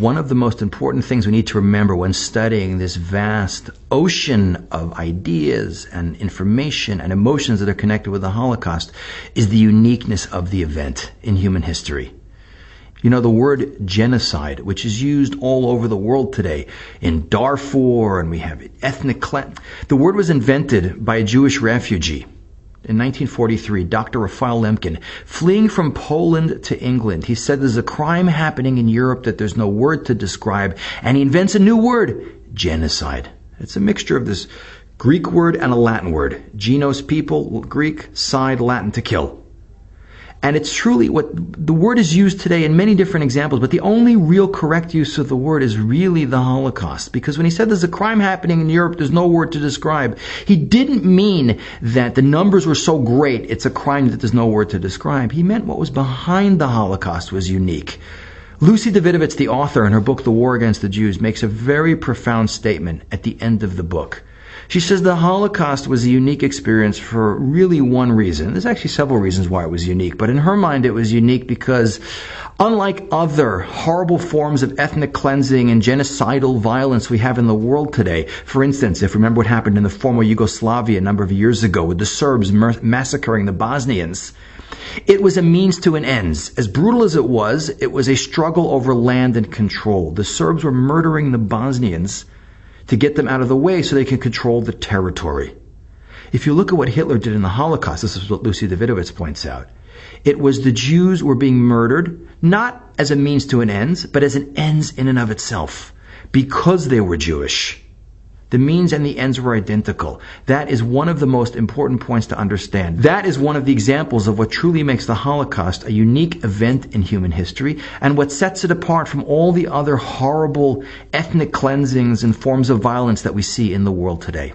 one of the most important things we need to remember when studying this vast ocean of ideas and information and emotions that are connected with the Holocaust is the uniqueness of the event in human history. You know, the word genocide, which is used all over the world today, in Darfur, and we have ethnic cleansing. The word was invented by a Jewish refugee in 1943, Dr. Raphael Lemkin, fleeing from Poland to England. He said there's a crime happening in Europe that there's no word to describe, and he invents a new word, genocide. It's a mixture of this Greek word and a Latin word. Genos, people, Greek, side, Latin, to kill. And it's truly what the word is used today in many different examples, but the only real correct use of the word is really the Holocaust. Because when he said there's a crime happening in Europe, there's no word to describe, he didn't mean that the numbers were so great, it's a crime that there's no word to describe. He meant what was behind the Holocaust was unique. Lucy Davidovits, the author, in her book, The War Against the Jews, makes a very profound statement at the end of the book. She says the Holocaust was a unique experience for really one reason. There's actually several reasons why it was unique, but in her mind it was unique because unlike other horrible forms of ethnic cleansing and genocidal violence we have in the world today, for instance, if you remember what happened in the former Yugoslavia a number of years ago with the Serbs massacring the Bosnians, it was a means to an end. As brutal as it was a struggle over land and control. The Serbs were murdering the Bosnians to get them out of the way so they can control the territory. If you look at what Hitler did in the Holocaust, this is what Lucy Davidovits points out, it was the Jews were being murdered, not as a means to an end, but as an ends in and of itself, because they were Jewish. The means and the ends were identical. That is one of the most important points to understand. That is one of the examples of what truly makes the Holocaust a unique event in human history and what sets it apart from all the other horrible ethnic cleansings and forms of violence that we see in the world today.